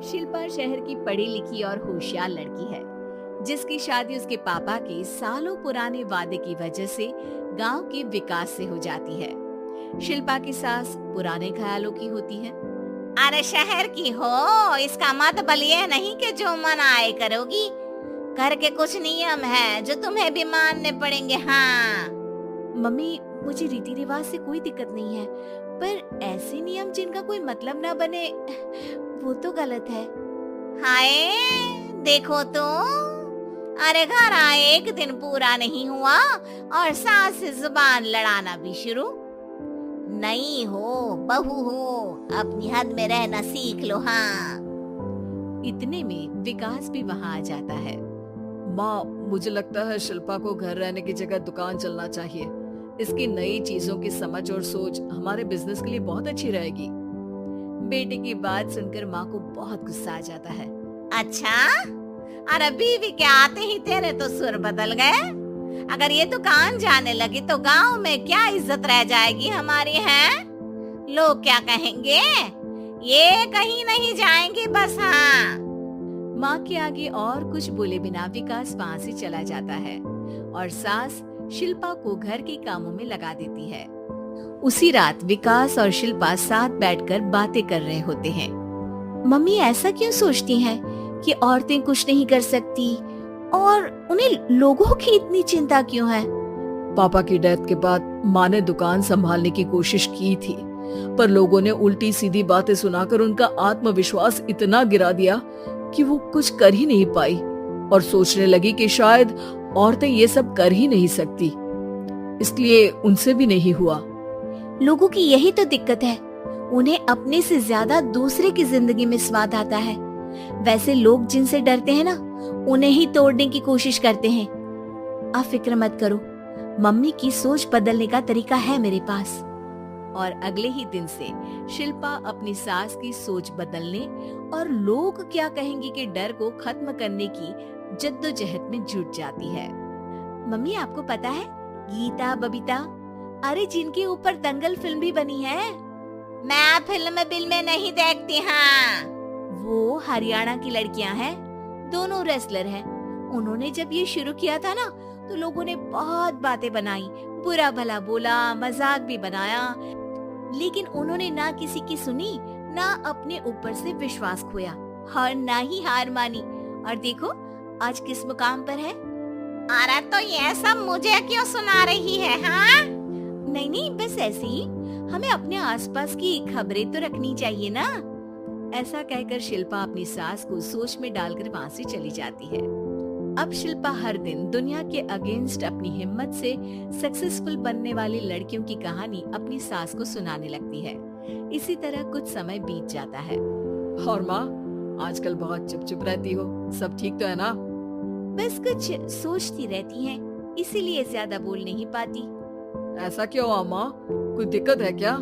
शिल्पा शहर की पढ़ी लिखी और होशियार लड़की है, जिसकी शादी उसके पापा के सालों पुराने वादे की वजह से गांव के विकास से हो जाती है। शिल्पा की सास पुराने ख्यालों की होती है। अरे शहर की हो, इसका मतलब ये नहीं कि जो मन आए करोगी। घर के कुछ नियम है जो तुम्हें भी मानने पड़ेंगे। हाँ मम्मी, मुझे रीति रिवाज से कोई दिक्कत नहीं है, पर ऐसे नियम जिनका कोई मतलब ना बने वो तो गलत है। हाय, देखो तो, अरे घर आए एक दिन पूरा नहीं हुआ और सास से जुबान लड़ाना भी शुरू। नहीं हो, बहू हो, अपनी हद में रहना सीख लो। हाँ इतने में विकास भी वहाँ आ जाता है। माँ, मुझे लगता है शिल्पा को घर रहने की जगह दुकान चलना चाहिए। इसकी नई चीजों की समझ और सोच हमारे बिजनेस के लिए बहुत अच्छी रहेगी। बेटे की बात सुनकर माँ को बहुत गुस्सा आ जाता है। अच्छा, अरे बीवी के आते ही तेरे तो सुर बदल गए। अगर ये दुकान जाने लगी तो गांव में क्या इज्जत रह जाएगी हमारी है? लोग क्या कहेंगे? ये कहीं नहीं जाएंगी बस। हाँ माँ के आगे और कुछ बोले बिना विकास वहाँ से चला जाता है और सास शिल्पा को घर के कामों में लगा देती है। उसी रात विकास और शिल्पा साथ बैठकर बातें कर रहे होते हैं। मम्मी ऐसा क्यों सोचती हैं कि औरतें कुछ नहीं कर सकती और उन्हें लोगों की इतनी चिंता क्यों है? पापा की डेथ के बाद माँ ने दुकान संभालने की कोशिश की थी, पर लोगों ने उल्टी सीधी बातें सुनाकर उनका आत्मविश्वास इतना गिरा दिया कि वो कुछ कर ही नहीं पाई और सोचने लगी कि शायद औरतें ये सब कर ही नहीं सकती, इसलिए उनसे भी नहीं हुआ। लोगों की यही तो दिक्कत है, उन्हें अपने से ज्यादा दूसरे की जिंदगी में स्वाद आता है। वैसे लोग जिनसे डरते हैं ना, उन्हें ही तोड़ने की कोशिश करते हैं। आप फिक्र मत करो, मम्मी की सोच बदलने का तरीका है मेरे पास। और अगले ही दिन से शिल्पा अपनी सास की सोच बदलने और लोग क्या कहेंगे के डर को खत्म करने की जद्दोजहद में जुट जाती है। मम्मी, आपको पता है गीता, बबीता, अरे जिनके ऊपर दंगल फिल्म भी बनी है। मैं फिल्म बिल में नहीं देखती। हाँ वो हरियाणा की लड़कियां हैं, दोनों रेसलर हैं। उन्होंने जब ये शुरू किया था ना, तो लोगों ने बहुत बातें बनाई, बुरा भला बोला, मजाक भी बनाया, लेकिन उन्होंने ना किसी की सुनी, ना अपने ऊपर से विश्वास खोया और ना ही हार मानी। और देखो आज किस मुकाम पर है। अरे तो ये सब मुझे क्यों सुना रही है? हाँ नहीं नहीं, बस ऐसे ही, हमें अपने आसपास की खबरें तो रखनी चाहिए ना। ऐसा कहकर शिल्पा अपनी सास को सोच में डालकर वहाँ से चली जाती है। अब शिल्पा हर दिन दुनिया के अगेंस्ट अपनी हिम्मत से सक्सेसफुल बनने वाली लड़कियों की कहानी अपनी सास को सुनाने लगती है। इसी तरह कुछ समय बीत जाता है। और माँ, आजकल बहुत चुप चुप रहती हो, सब ठीक तो है ना? बस कुछ सोचती रहती हैं, इसीलिए ज्यादा बोल नहीं पाती। ऐसा क्यों हुआ माँ, कोई दिक्कत है क्या?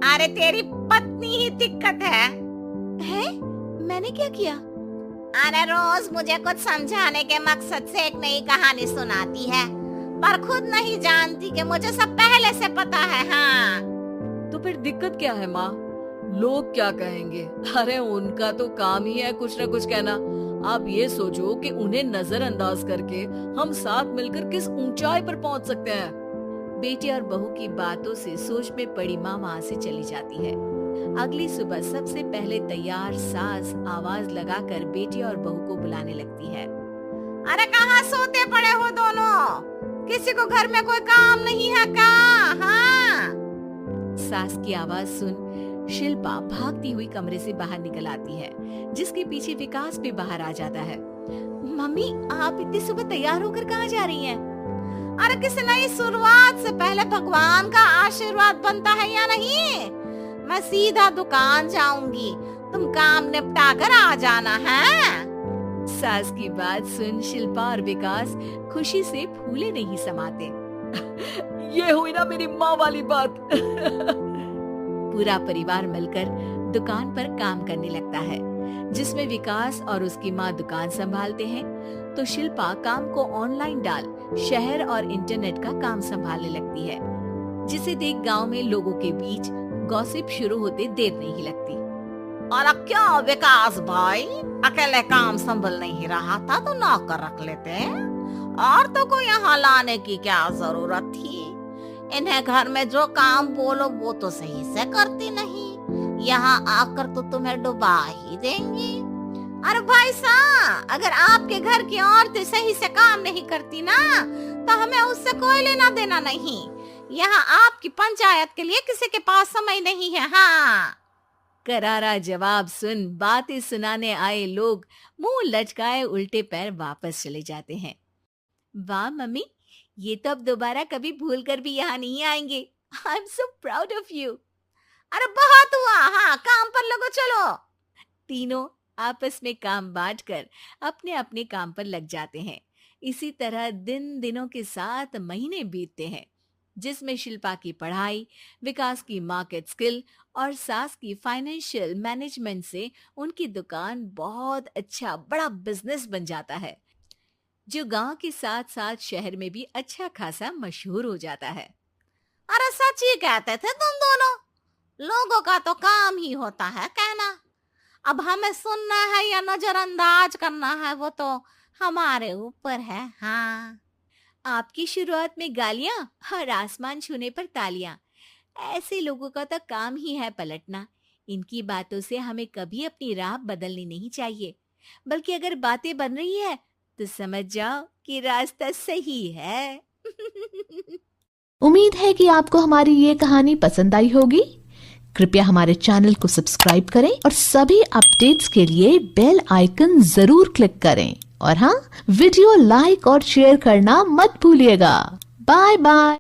अरे तेरी पत्नी ही दिक्कत है। मैंने क्या किया? अरे रोज मुझे कुछ समझाने के मकसद से एक नई कहानी सुनाती है, पर खुद नहीं जानती कि मुझे सब पहले से पता है। हाँ तो फिर दिक्कत क्या है माँ? लोग क्या कहेंगे? अरे उनका तो काम ही है कुछ न कुछ कहना। आप ये सोचो कि उन्हें नजरअंदाज करके हम साथ मिलकर किस ऊंचाई पर पहुंच सकते हैं। बेटे और बहू की बातों से सोच में पड़ी माँ वहाँ से चली जाती है। अगली सुबह सबसे पहले तैयार सास आवाज लगाकर बेटे और बहू को बुलाने लगती है। अरे कहाँ सोते पड़े हो दोनों? किसी को घर में कोई काम नहीं है क्या? हाँ सास की आवाज सुन शिल्पा भागती हुई कमरे से बाहर निकल आती है, जिसके पीछे विकास भी बाहर आ जाता है। मम्मी, आप इतनी सुबह तैयार होकर कहाँ जा रही हैं? अरे किसी नई शुरुआत से पहले भगवान का आशीर्वाद बनता है या नहीं? मैं सीधा दुकान जाऊंगी, तुम काम निपटा कर आ जाना है। सास की बात सुन शिल्पा और विकास खुशी से फूले नहीं समाते। ये हुई ना मेरी माँ वाली बात। पूरा परिवार मिलकर दुकान पर काम करने लगता है, जिसमें विकास और उसकी माँ दुकान संभालते हैं, तो शिल्पा काम को ऑनलाइन डाल शहर और इंटरनेट का काम संभालने लगती है, जिसे देख गांव में लोगों के बीच गॉसिप शुरू होते देर नहीं लगती। और क्या विकास भाई, अकेले काम संभल नहीं रहा था तो नौकर रख लेते, और तो को यहाँ लाने की क्या जरूरत थी। इन्हें घर में जो काम बोलो वो तो सही से करती नहीं, यहाँ आकर तो तुम्हें डुबा ही देंगी। अरे भाई साहब, अगर आपके घर की औरतें सही से काम नहीं करती ना तो हमें उससे कोई लेना देना नहीं। यहाँ आपकी पंचायत के लिए किसी के पास समय नहीं है। हाँ, करारा जवाब सुन बातें सुनाने आए लोग मुंह लटकाए उल्टे पैर वापस चले जाते हैं। वाह मम्मी, ये तो अब दोबारा कभी भूल कर भी यहाँ नहीं आएंगे। I am so proud of you. अरे बहुत हुआ, हाँ काम पर लगो चलो। तीनों आपस में काम बांटकर अपने अपने काम पर लग जाते हैं। इसी तरह दिनों के साथ महीने बीतते हैं, जिसमें शिल्पा की पढ़ाई, विकास की मार्केट स्किल और सास की फाइनेंशियल मैनेजमेंट से उनकी दुकान बहुत अच्छा बड़ा बिजनेस बन जाता है, जो गांव के साथ साथ शहर में भी अच्छा खासा मशहूर हो जाता है। अरे सच ही कहते थे तुम दोनों, लोगों का तो काम ही होता है कहना। अब हमें सुनना है या नजरअंदाज करना है वो तो हमारे ऊपर है। हाँ, आपकी शुरुआत में गालियां और आसमान छूने पर तालियां, ऐसे लोगों का तो काम ही है पलटना। इनकी बातों से हमें कभी अपनी राह बदलनी नहीं चाहिए, बल्कि अगर बातें बन रही है तो समझ जाओ कि रास्ता सही है। उम्मीद है कि आपको हमारी ये कहानी पसंद आई होगी। कृपया हमारे चैनल को सब्सक्राइब करें और सभी अपडेट्स के लिए बेल आइकन जरूर क्लिक करें। और हाँ, वीडियो लाइक और शेयर करना मत भूलिएगा। Bye bye.